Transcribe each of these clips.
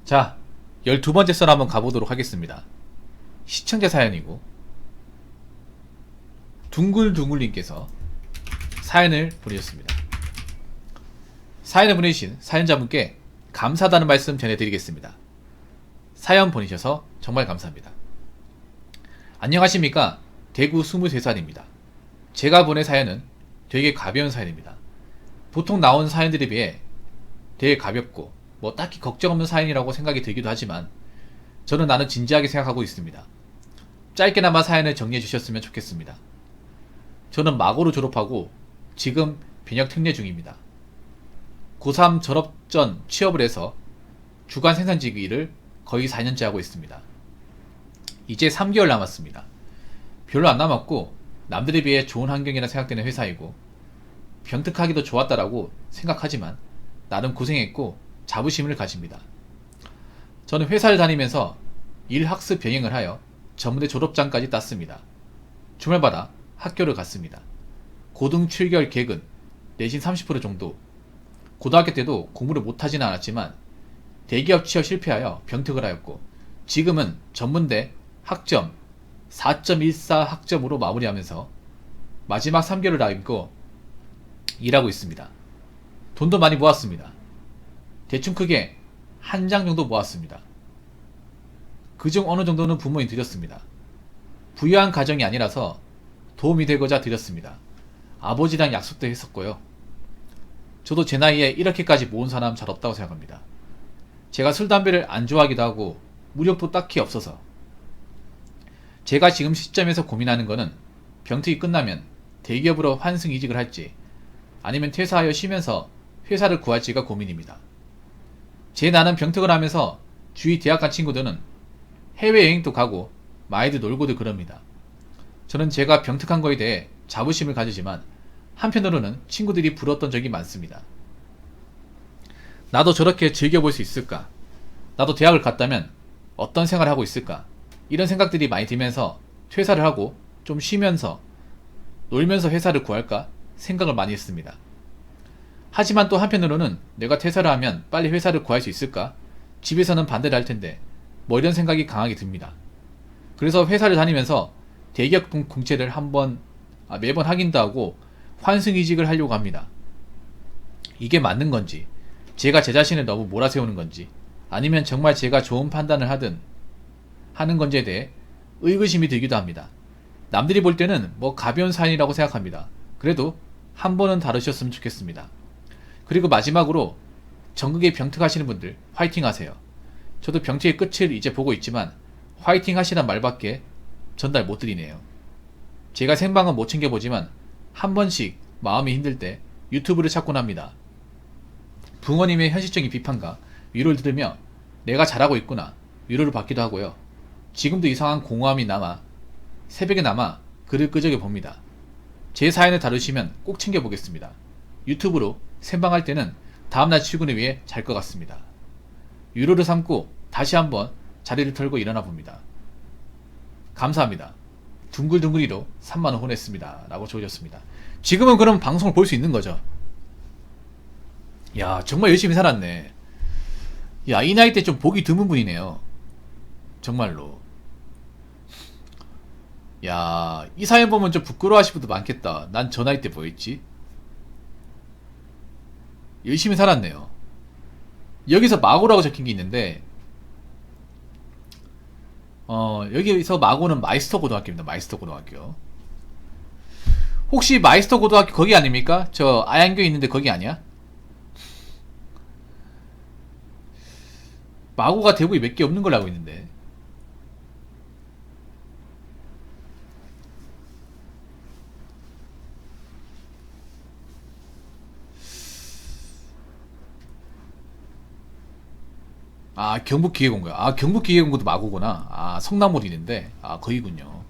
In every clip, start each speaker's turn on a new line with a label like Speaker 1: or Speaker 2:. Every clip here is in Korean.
Speaker 1: 자, 12번째 썰 한번 가보도록 하겠습니다. 시청자 사연이고, 둥글둥글님께서 사연을 보내주셨습니다. 사연을 보내주신 사연자분께 감사하다는 말씀 전해드리겠습니다. 사연 보내셔서 정말 감사합니다. 안녕하십니까. 대구 23살입니다. 제가 보낸 사연은 되게 가벼운 사연입니다. 보통 나온 사연들에 비해 되게 가볍고 딱히 걱정 없는 사연이라고 생각이 들기도 하지만 저는 나는 진지하게 생각하고 있습니다. 짧게나마 사연을 정리해 주셨으면 좋겠습니다. 저는 마고로 졸업하고 지금 변역 특례 중입니다. 고3 졸업 전 취업을 해서 주간 생산직 일을 거의 4년째 하고 있습니다. 이제 3개월 남았습니다. 별로 안 남았고 남들에 비해 좋은 환경이라 생각되는 회사이고 병특하기도 좋았다라고 생각하지만 나름 고생했고 자부심을 가집니다. 저는 회사를 다니면서 일 학습 병행을 하여 전문대 졸업장까지 땄습니다. 주말마다 학교를 갔습니다. 고등 7개월 개근, 내신 30% 정도. 고등학교 때도 공부를 못하지는 않았지만 대기업 취업 실패하여 병특을 하였고 지금은 전문대 학점 4.14 학점으로 마무리하면서 마지막 3개월을 남고 일하고 있습니다. 돈도 많이 모았습니다. 대충 크게 한 장 정도 모았습니다. 그중 어느 정도는 부모님 드렸습니다. 부유한 가정이 아니라서 도움이 되고자 드렸습니다. 아버지랑 약속도 했었고요. 저도 제 나이에 이렇게까지 모은 사람 잘 없다고 생각합니다. 제가 술, 담배를 안 좋아하기도 하고 무력도 딱히 없어서 제가 지금 시점에서 고민하는 거는 병특이 끝나면 대기업으로 환승 이직을 할지 아니면 퇴사하여 쉬면서 회사를 구할지가 고민입니다. 제 나는 병특을 하면서 주위 대학 간 친구들은 해외여행도 가고 많이들 놀고도 그럽니다. 저는 제가 병특한 거에 대해 자부심을 가지지만 한편으로는 친구들이 부러웠던 적이 많습니다. 나도 저렇게 즐겨볼 수 있을까? 나도 대학을 갔다면 어떤 생활을 하고 있을까? 이런 생각들이 많이 들면서 퇴사를 하고 좀 쉬면서 놀면서 회사를 구할까 생각을 많이 했습니다. 하지만 또 한편으로는 내가 퇴사를 하면 빨리 회사를 구할 수 있을까? 집에서는 반대를 할 텐데 이런 생각이 강하게 듭니다. 그래서 회사를 다니면서 대기업 공채를 매번 확인도 하고 환승이직을 하려고 합니다. 이게 맞는 건지, 제가 제 자신을 너무 몰아세우는 건지, 아니면 정말 제가 좋은 판단을 하는 건지에 대해 의구심이 들기도 합니다. 남들이 볼 때는 가벼운 사연이라고 생각합니다. 그래도 한 번은 다루셨으면 좋겠습니다. 그리고 마지막으로 전국에 병특하시는 분들 화이팅 하세요. 저도 병특의 끝을 이제 보고 있지만 화이팅 하시란 말밖에 전달 못 드리네요. 제가 생방은 못 챙겨보지만 한 번씩 마음이 힘들 때 유튜브를 찾곤 합니다. 부모님의 현실적인 비판과 위로를 들으며 내가 잘하고 있구나 위로를 받기도 하고요. 지금도 이상한 공허함이 남아 새벽에 글을 끄적여 봅니다. 제 사연을 다루시면 꼭 챙겨보겠습니다. 유튜브로 생방할 때는 다음날 출근을 위해 잘 것 같습니다. 위로를 삼고 다시 한번 자리를 털고 일어나 봅니다. 감사합니다. 둥글둥글이로 3만원 보냈습니다. 라고 적으셨습니다. 지금은 그럼 방송을 볼 수 있는 거죠. 야, 정말 열심히 살았네. 야, 이 나이 때 좀 보기 드문 분이네요. 정말로. 야, 이 사연 보면 좀 부끄러워하실 분도 많겠다. 난 저 나이 때 뭐였지? 열심히 살았네요. 여기서 마고라고 적힌 게 있는데 여기서 마고는 마이스터 고등학교입니다. 마이스터 고등학교. 혹시 마이스터 고등학교 거기 아닙니까? 저 아양교 있는데 거기 아니야? 마고가 대구에 몇 개 없는 걸로 알고 있는데. 아, 경북기계공고요. 아, 경북기계공고도 마고구나. 아, 성남으로 있는데. 아, 거기군요.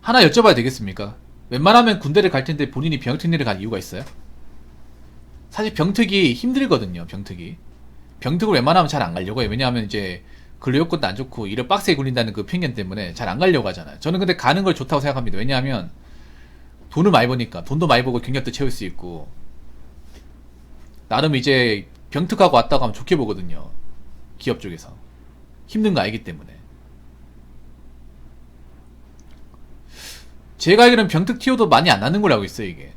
Speaker 1: 하나 여쭤봐야 되겠습니까? 웬만하면 군대를 갈 텐데 본인이 병특례를 간 이유가 있어요? 사실 병특이 힘들거든요. 병특을 웬만하면 잘 안 가려고 해요. 왜냐하면 이제 근로여건도 안 좋고 일을 빡세게 굴린다는 그 편견 때문에 잘 안 가려고 하잖아요. 저는 근데 가는 걸 좋다고 생각합니다. 왜냐하면 돈을 많이 버니까. 돈도 많이 벌고 경력도 채울 수 있고 나름 이제 병특하고 왔다고 하면 좋게 보거든요. 기업 쪽에서. 힘든 거 알기 때문에. 제가 알기로는 병특 티오도 많이 안 나는 걸로 알고 있어요, 이게.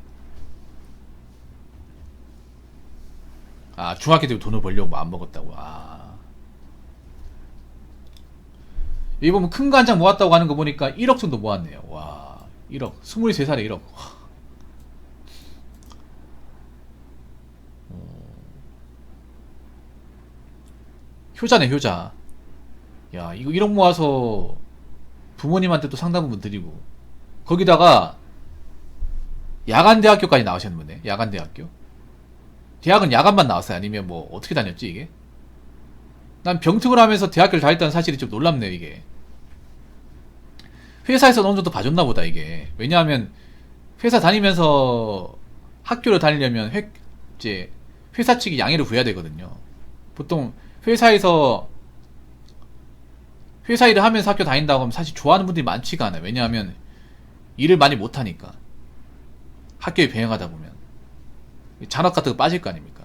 Speaker 1: 아, 중학교 때 돈을 벌려고 뭐 안 먹었다고. 아. 여기 보면 큰 거 한 장 모았다고 하는 거 보니까 1억 정도 모았네요. 와, 1억. 23살에 1억. 효자네, 효자. 야, 이거 1억 모아서 부모님한테도 상당 부분 드리고. 거기다가 야간대학교까지 나오셨는데, 야간대학교. 대학은 야간만 나왔어요? 아니면 뭐, 어떻게 다녔지, 이게? 난 병특을 하면서 대학교를 다녔다는 사실이 좀 놀랍네요, 이게. 회사에서 어느 정도 봐줬나 보다, 이게. 왜냐하면, 회사 다니면서 학교를 다니려면, 이제, 회사 측이 양해를 구해야 되거든요. 보통, 회사에서, 회사 일을 하면서 학교 다닌다고 하면 사실 좋아하는 분들이 많지가 않아요. 왜냐하면, 일을 많이 못하니까. 학교에 병행하다 보면. 잔업 같은 거 빠질 거 아닙니까?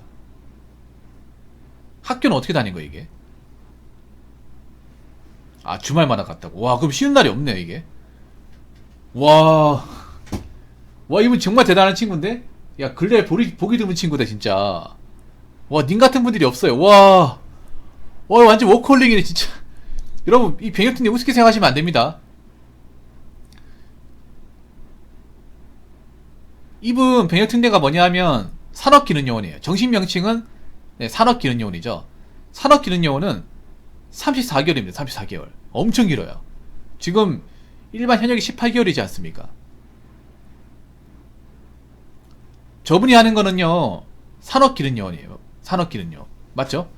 Speaker 1: 학교는 어떻게 다닌 거야, 이게? 아, 주말마다 갔다고. 와, 그럼 쉬는 날이 없네, 이게. 와, 와, 이분 정말 대단한 친구인데? 야, 근래 보기 드문 친구다, 진짜. 와, 님 같은 분들이 없어요. 와, 와, 완전 워커홀릭이네, 진짜. 여러분, 이 병역특례 우습게 생각하시면 안 됩니다. 이분 병역특례가 뭐냐 하면, 산업기능요원이에요. 정식 명칭은, 네, 산업기능요원이죠. 산업기능요원은 34개월입니다. 34개월. 엄청 길어요. 지금 일반 현역이 18개월이지 않습니까? 저분이 하는 거는요, 산업기능요원이에요. 산업기능요원. 맞죠?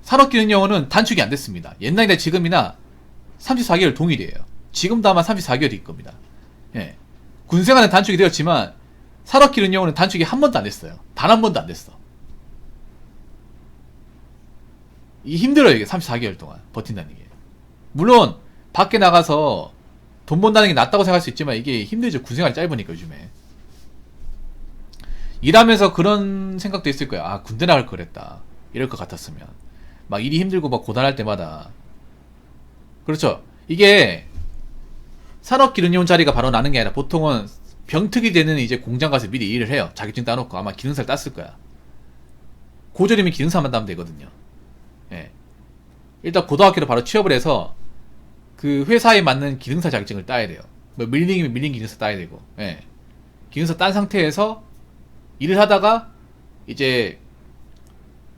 Speaker 1: 산업기능요원은 단축이 안 됐습니다. 옛날이나 지금이나 34개월 동일이에요. 지금도 아마 34개월일 겁니다. 예. 군생활은 단축이 되었지만, 산업기능요원은 단축이 한 번도 안 됐어요. 단 한 번도 안 됐어. 이 힘들어요, 이게 34개월 동안 버틴다는 게. 물론 밖에 나가서 돈 번다는 게 낫다고 생각할 수 있지만 이게 힘들죠. 군생활이 짧으니까 요즘에. 일하면서 그런 생각도 있을 거야. 아, 군대 나갈 걸 그랬다. 이럴 것 같았으면. 막 일이 힘들고 막 고단할 때마다. 그렇죠. 이게 산업기능요원 자리가 바로 나는 게 아니라 보통은 병특이 되는 이제 공장 가서 미리 일을 해요. 자격증 따놓고 아마 기능사를 땄을 거야. 고졸이면 기능사만 따면 되거든요. 예. 일단 고등학교로 바로 취업을 해서 그 회사에 맞는 기능사 자격증을 따야 돼요. 뭐 밀링이면 밀링 기능사 따야 되고. 예. 기능사 딴 상태에서 일을 하다가 이제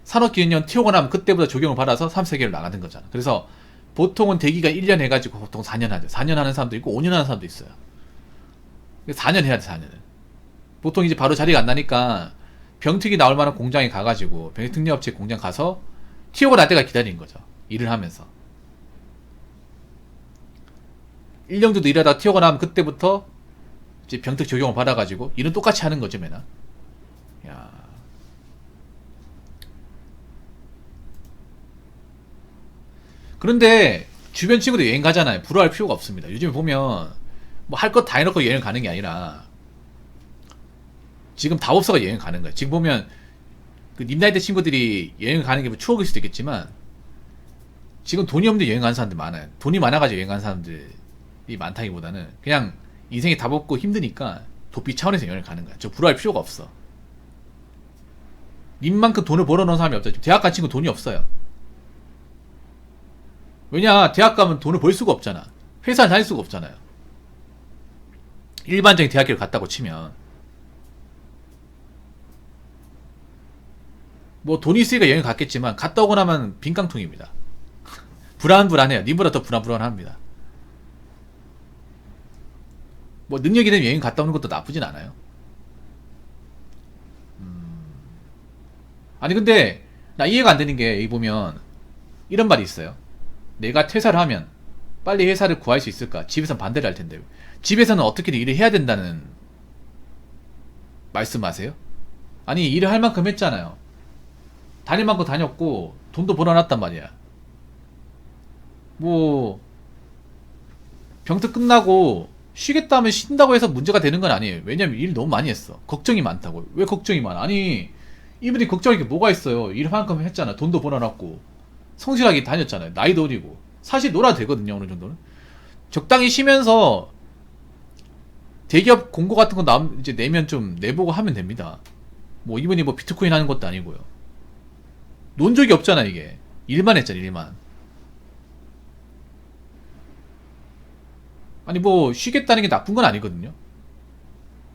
Speaker 1: 산업기능요원 티오가 나면 그때부터 적용을 받아서 3, 4개월 나가는 거잖아. 그래서 보통은 대기가 1년 해가지고 보통 4년 하죠. 4년 하는 사람도 있고 5년 하는 사람도 있어요. 4년 해야 돼, 4년을. 보통 이제 바로 자리가 안 나니까 병특이 나올 만한 공장에 가가지고 병특례업체 공장 가서 티오가 날 때가 기다리는 거죠. 일을 하면서. 1년 정도 일하다가 티오가 나면 그때부터 이제 병특 적용을 받아가지고 일은 똑같이 하는 거죠, 맨날. 야. 그런데 주변 친구들 여행 가잖아요. 부러워할 필요가 없습니다. 요즘에 보면 뭐 할 것 다 해놓고 여행 가는 게 아니라 지금 다 없어가 여행 가는 거예요. 지금 보면 그 님 나이 때 친구들이 여행 가는 게 뭐 추억일 수도 있겠지만 지금 돈이 없는데 여행 가는 사람들 많아요. 돈이 많아가지고 여행 가는 사람들이 많다기보다는 그냥 인생이 답 없고 힘드니까 도피 차원에서 여행을 가는 거야. 저 부러워할 필요가 없어. 님만큼 돈을 벌어놓은 사람이 없죠. 대학 간 친구 돈이 없어요. 왜냐, 대학 가면 돈을 벌 수가 없잖아. 회사를 다닐 수가 없잖아요. 일반적인 대학교를 갔다고 치면 뭐 돈이 있으니까 여행 갔겠지만 갔다 오고 나면 빈깡통입니다. 불안불안해요. 님보다 더 불안불안합니다. 뭐 능력이 되면 여행 갔다 오는 것도 나쁘진 않아요. 아니 근데 나 이해가 안 되는 게 여기 보면 이런 말이 있어요. 내가 퇴사를 하면 빨리 회사를 구할 수 있을까? 집에서는 반대를 할 텐데 집에서는 어떻게든 일을 해야 된다는 말씀하세요? 아니 일을 할 만큼 했잖아요. 다닐 만큼 다녔고 돈도 벌어놨단 말이야. 뭐 병특 끝나고 쉬겠다 하면 쉰다고 해서 문제가 되는 건 아니에요. 왜냐면 일 너무 많이 했어. 걱정이 많다고. 왜 걱정이 많아? 아니 이분이 걱정할 게 뭐가 있어요. 일만큼 했잖아. 돈도 벌어놨고 성실하게 다녔잖아요. 나이도 어리고 사실 놀아도 되거든요. 어느 정도는 적당히 쉬면서 대기업 공고 같은 거 이제 내면 좀 내보고 하면 됩니다. 뭐 이분이 뭐 비트코인 하는 것도 아니고요. 논 적이 없잖아. 이게 일만 했잖아. 일만. 아니 뭐 쉬겠다는 게 나쁜 건 아니거든요.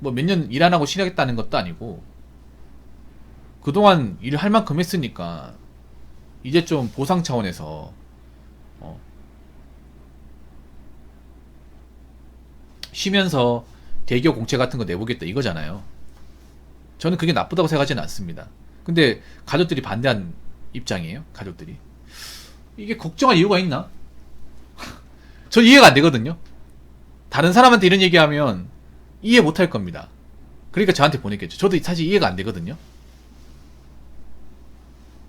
Speaker 1: 뭐 몇 년 일 안 하고 쉬겠다는 것도 아니고 그동안 일할 만큼 했으니까 이제 좀 보상 차원에서 어, 쉬면서 대기업 공채 같은 거 내보겠다 이거잖아요. 저는 그게 나쁘다고 생각하지는 않습니다. 근데 가족들이 반대한 입장이에요. 가족들이 이게 걱정할 이유가 있나? 저 이해가 안 되거든요. 다른 사람한테 이런 얘기하면 이해 못 할 겁니다. 그러니까 저한테 보냈겠죠. 저도 사실 이해가 안 되거든요.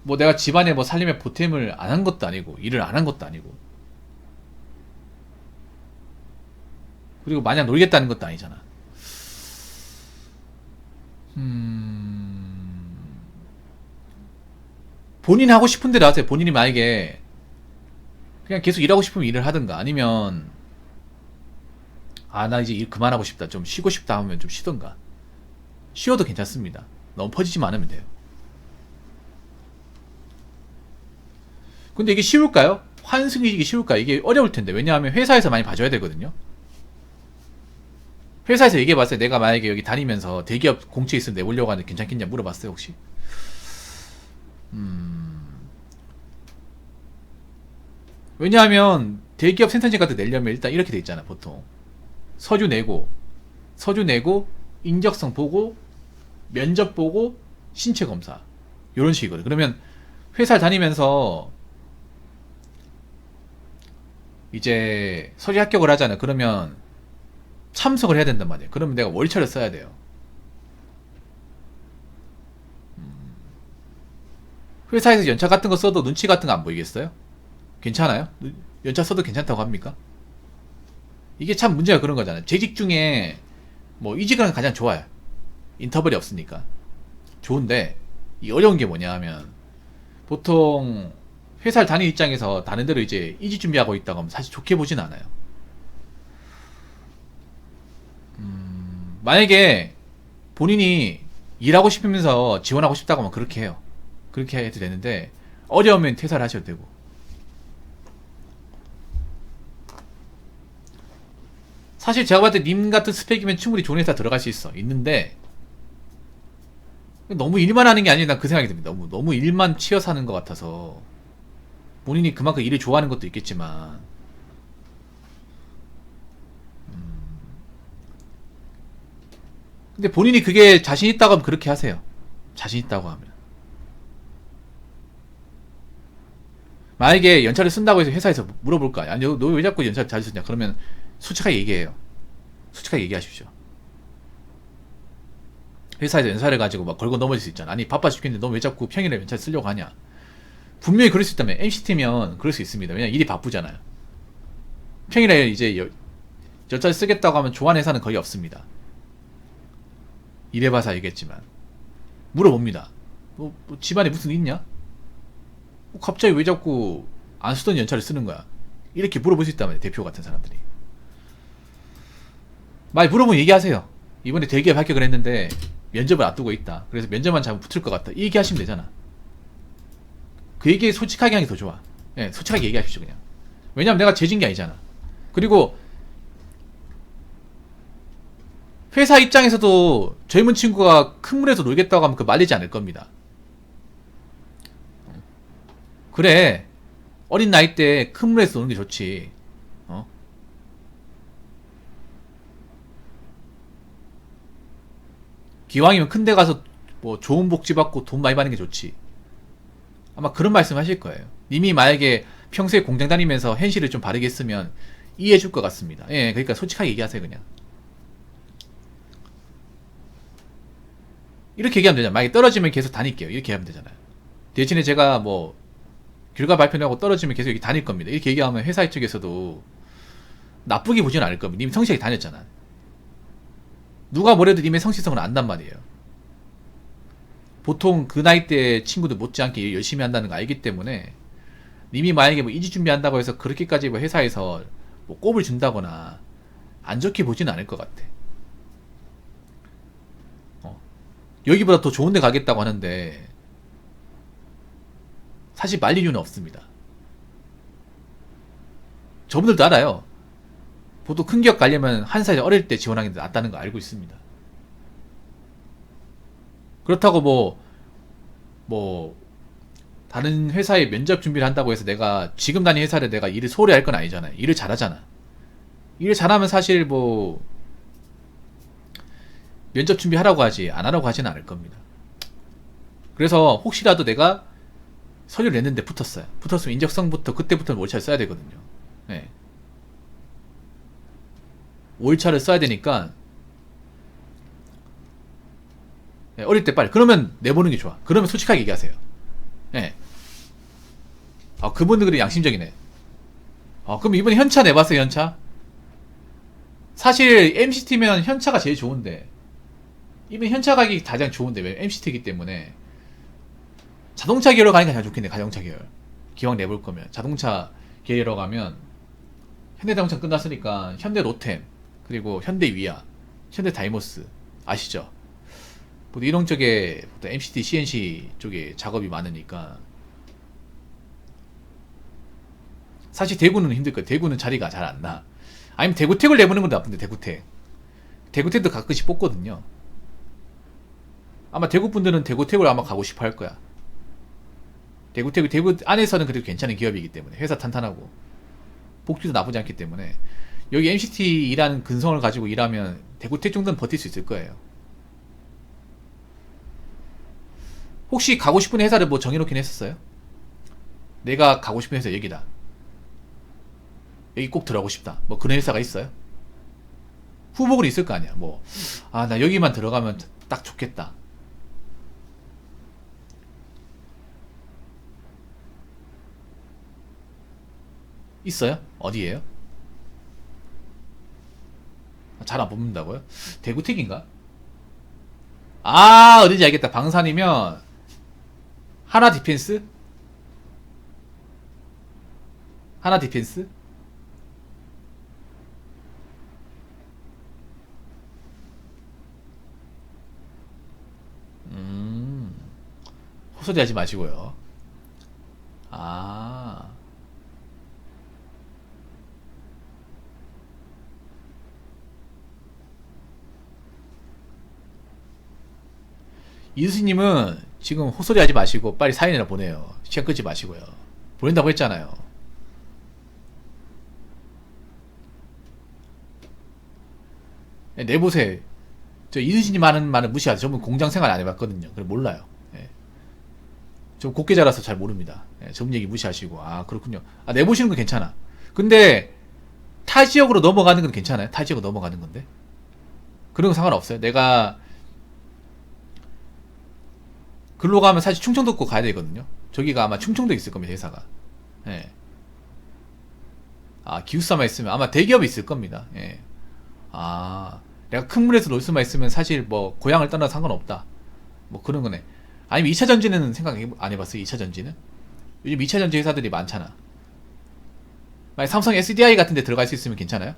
Speaker 1: 뭐 내가 집안에 뭐 살림에 보탬을 안 한 것도 아니고 일을 안 한 것도 아니고 그리고 마냥 놀겠다는 것도 아니잖아. 본인이 하고 싶은 대로 하세요. 본인이 만약에 그냥 계속 일하고 싶으면 일을 하든가 아니면 나 이제 일 그만하고 싶다 좀 쉬고 싶다 하면 좀 쉬던가 쉬어도 괜찮습니다. 너무 퍼지지만 않으면 돼요. 근데 이게 쉬울까요? 환승이기 쉬울까요? 이게 어려울 텐데 왜냐하면 회사에서 많이 봐줘야 되거든요. 회사에서 얘기해봤어요. 내가 만약에 여기 다니면서 대기업 공채 있으면 내보려고 하는데 괜찮겠냐 물어봤어요 혹시? 왜냐하면 대기업 센터직 같은 데 내려면 일단 이렇게 돼 있잖아. 보통 서류 내고 인적성 보고 면접 보고 신체 검사 요런 식이거든. 그러면 회사를 다니면서 이제 서류 합격을 하잖아. 그러면 참석을 해야 된단 말이에요. 그러면 내가 월차를 써야 돼요. 회사에서 연차 같은 거 써도 눈치 같은 거 안 보이겠어요? 괜찮아요? 연차 써도 괜찮다고 합니까? 이게 참 문제가 그런 거잖아요. 재직 중에 뭐 이직은 가장 좋아요. 인터벌이 없으니까 좋은데 이 어려운 게 뭐냐 하면 보통 회사를 다니는 입장에서 다른 데로 이제 이직 준비하고 있다고 하면 사실 좋게 보진 않아요. 만약에 본인이 일하고 싶으면서 지원하고 싶다고 하면 그렇게 해요. 그렇게 해도 되는데 어려우면 퇴사를 하셔도 되고. 사실 제가 봤을 때 님 같은 스펙이면 충분히 좋은 회사 들어갈 수 있어. 있는데 너무 일만 하는 게 아니라 그 생각이 듭니다. 너무 일만 치여 사는 것 같아서 본인이 그만큼 일을 좋아하는 것도 있겠지만 근데 본인이 그게 자신 있다고 하면 그렇게 하세요. 자신 있다고 하면. 만약에 연차를 쓴다고 해서 회사에서 물어볼까? 아니, 너 왜 자꾸 연차를 잘 쓰냐? 그러면 솔직하게 얘기해요. 솔직하게 얘기하십시오. 회사에서 연차를 가지고 막 걸고 넘어질 수 있잖아. 아니, 바빠 죽겠는데 너 왜 자꾸 평일에 연차를 쓰려고 하냐? 분명히 그럴 수 있다면 MCT면 그럴 수 있습니다. 왜냐면 일이 바쁘잖아요. 평일에 이제 연차를 쓰겠다고 하면 좋아하는 회사는 거의 없습니다. 이래봐서 알겠지만 물어봅니다. 뭐 집안에 무슨 일 있냐? 갑자기 왜 자꾸 안 쓰던 연차를 쓰는 거야? 이렇게 물어볼 수 있다면 대표 같은 사람들이 많이 물어보면 얘기하세요. 이번에 대기업 합격을 했는데 면접을 앞두고 있다. 그래서 면접만 잘못 붙을 것 같다. 이 얘기하시면 되잖아. 그 얘기 솔직하게 하는 게 더 좋아. 예, 솔직하게 얘기하십시오 그냥. 왜냐면 내가 죄진 게 아니잖아. 그리고 회사 입장에서도 젊은 친구가 큰 물에서 놀겠다고 하면 그 말리지 않을 겁니다. 그래, 어린 나이 때 큰 물에서 노는 게 좋지. 기왕이면 큰 데 가서 뭐 좋은 복지 받고 돈 많이 받는 게 좋지. 아마 그런 말씀 하실 거예요. 님이 만약에 평소에 공장 다니면서 현실을 좀 바르게 했으면 이해해 줄 것 같습니다. 예, 그러니까 솔직하게 얘기하세요 그냥. 이렇게 얘기하면 되잖아. 만약에 떨어지면 계속 다닐게요. 이렇게 하면 되잖아요. 대신에 제가 뭐 결과 발표하고 떨어지면 계속 여기 다닐 겁니다. 이렇게 얘기하면 회사 쪽에서도 나쁘게 보지는 않을 겁니다. 님 성실하게 다녔잖아. 누가 뭐래도 님의 성실성을 안단 말이에요. 보통 그 나이대 친구들 못지않게 일 열심히 한다는 거 알기 때문에 님이 만약에 뭐 이직 준비한다고 해서 그렇게까지 뭐 회사에서 뭐 꼽을 준다거나 안 좋게 보지는 않을 것 같아. 여기보다 더 좋은 데 가겠다고 하는데 사실 말릴 이유는 없습니다. 저분들도 알아요. 보통 큰 기업 가려면 한 살 어릴 때 지원하는 게 낫다는 거 알고 있습니다. 그렇다고 뭐 다른 회사에 면접 준비를 한다고 해서 내가 지금 다니는 회사를 내가 일을 소홀히 할 건 아니잖아요. 일을 잘하잖아. 일을 잘하면 사실 뭐 면접 준비하라고 하지 안 하라고 하지는 않을 겁니다. 그래서 혹시라도 내가 서류를 냈는데 붙었어요. 붙었으면 인적성부터 그때부터는 월차를 써야 되거든요. 네. 월차를 써야 되니까 네, 어릴 때 빨리 그러면 내보는 게 좋아. 그러면 솔직하게 얘기하세요. 네. 아, 그분들이 양심적이네. 그럼 이번에 현차 내봤어요. 현차? 사실 MCT면 현차가 제일 좋은데 이번 현차 가격이 가장 좋은데 왜 MCT이기 때문에 자동차 계열로 가니까 가장 좋겠네. 자동차 계열 기왕 내볼 거면 자동차 계열로 가면 현대자동차 끝났으니까 현대 로템 그리고 현대 위아 현대 다이모스 아시죠? 이런 쪽에 MCT, CNC 쪽에 작업이 많으니까 사실 대구는 힘들 거예요. 대구는 자리가 잘 안 나. 아니면 대구택을 내보는 건 나쁜데 대구택도 가끔씩 뽑거든요. 아마 대구 분들은 대구택을 아마 가고 싶어 할 거야. 대구택이 대구 안에서는 그래도 괜찮은 기업이기 때문에 회사 탄탄하고 복지도 나쁘지 않기 때문에 여기 MCT 일하는 근성을 가지고 일하면 대구택 정도는 버틸 수 있을 거예요. 혹시 가고 싶은 회사를 뭐 정해놓긴 했었어요? 내가 가고 싶은 회사 여기다. 여기 꼭 들어가고 싶다. 뭐 그런 회사가 있어요? 후보는 있을 거 아니야. 뭐, 나 여기만 들어가면 딱 좋겠다. 있어요? 어디에요? 잘 안 뽑는다고요? 대구택인가? 어딘지 알겠다. 방산이면 하나 디펜스? 하나 디펜스? 헛소리 하지 마시고요. 이수님은 지금 헛소리 하지 마시고 빨리 사인이나 보내요. 시간 끄지 마시고요. 보낸다고 했잖아요. 내보세. 저 이수님 하는 말은 무시하세요. 저분 공장 생활 안 해봤거든요. 그래 몰라요. 좀 곱게 자라서 잘 모릅니다. 저분 얘기 무시하시고 그렇군요. 내보시는 건 괜찮아. 근데 타 지역으로 넘어가는 건 괜찮아요? 타 지역으로 넘어가는 건데 그런 거 상관없어요. 내가 글로 가면 사실 충청도 꼭 가야 되거든요. 저기가 아마 충청도에 있을 겁니다. 회사가. 기숙사만 있으면 아마 대기업이 있을 겁니다. 내가 큰 물에서 놀 수만 있으면 사실 뭐 고향을 떠나도 상관없다. 뭐 그런 거네. 아니면 2차 전지는 생각 안 해봤어요? 2차 전지는? 요즘 2차 전지 회사들이 많잖아. 만약 삼성 SDI 같은 데 들어갈 수 있으면 괜찮아요?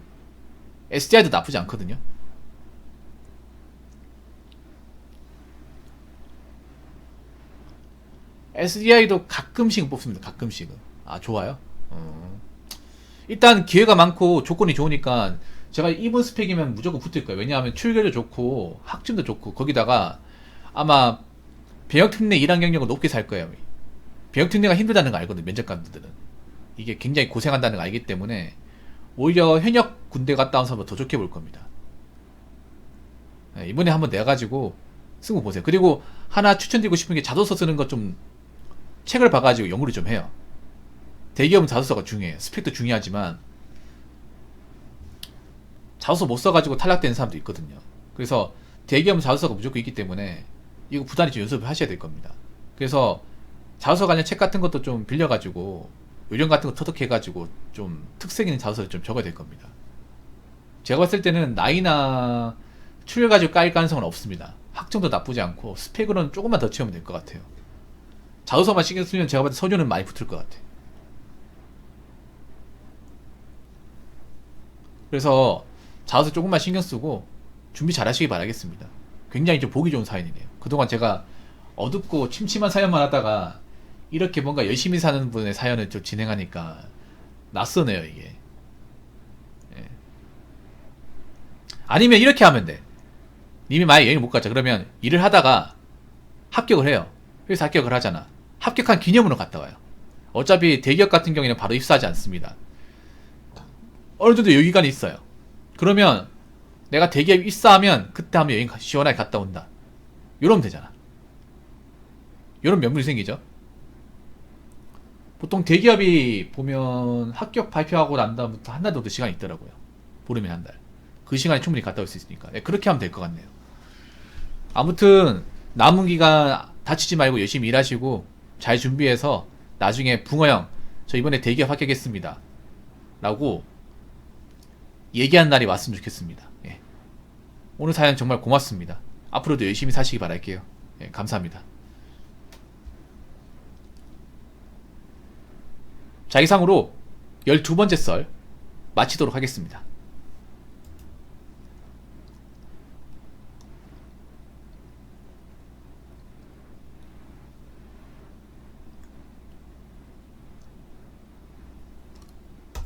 Speaker 1: SDI도 나쁘지 않거든요. SDI도 가끔씩은 뽑습니다. 가끔씩은. 좋아요. 일단 기회가 많고 조건이 좋으니까 제가 이분 스펙이면 무조건 붙을 거예요. 왜냐하면 출결도 좋고 학점도 좋고 거기다가 아마 병역특례 일한 경력은 높게 살 거예요. 병역특례가 힘들다는 거 알거든요. 면접관들은 이게 굉장히 고생한다는 거 알기 때문에 오히려 현역 군대 갔다 온 사람보다 더 좋게 볼 겁니다. 이번에 한번 내가지고 쓰고 보세요. 그리고 하나 추천드리고 싶은 게 자소서 쓰는 거 좀 책을 봐가지고 연구를 좀 해요. 대기업은 자소서가 중요해요. 스펙도 중요하지만 자소서 못 써가지고 탈락되는 사람도 있거든요. 그래서 대기업은 자소서가 무조건 있기 때문에 이거 부단히 좀 연습을 하셔야 될 겁니다. 그래서 자소서 관련 책 같은 것도 좀 빌려가지고 요령 같은 거 터득해가지고 좀 특색 있는 자소서를 좀 적어야 될 겁니다. 제가 봤을 때는 나이나 출혈 가지고 깔 가능성은 없습니다. 학점도 나쁘지 않고 스펙으로는 조금만 더 채우면 될 것 같아요. 자소서만 신경 쓰면 제가 봤을 때 서류는 많이 붙을 것 같아. 그래서 자소서 조금만 신경 쓰고 준비 잘 하시기 바라겠습니다. 굉장히 좀 보기 좋은 사연이네요. 그동안 제가 어둡고 침침한 사연만 하다가 이렇게 뭔가 열심히 사는 분의 사연을 좀 진행하니까 낯서네요, 이게. 예. 아니면 이렇게 하면 돼. 님이 만약에 여행을 못 가죠. 그러면 일을 하다가 합격을 해요. 회사 합격을 하잖아. 합격한 기념으로 갔다 와요. 어차피 대기업 같은 경우에는 바로 입사하지 않습니다. 어느 정도 여유기간이 있어요. 그러면 내가 대기업 입사하면 그때 한번 여행 시원하게 갔다 온다. 이러면 되잖아. 이런 명분이 생기죠. 보통 대기업이 보면 합격 발표하고 난 다음부터 한 달 정도 시간이 있더라고요. 보름에 한 달. 그 시간에 충분히 갔다 올 수 있으니까. 네, 그렇게 하면 될 것 같네요. 아무튼 남은 기간 다치지 말고 열심히 일하시고 잘 준비해서 나중에 붕어형 저 이번에 대기업 합격했습니다 라고 얘기한 날이 왔으면 좋겠습니다. 예. 오늘 사연 정말 고맙습니다. 앞으로도 열심히 사시기 바랄게요. 예, 감사합니다. 자, 이상으로 12번째 썰 마치도록 하겠습니다.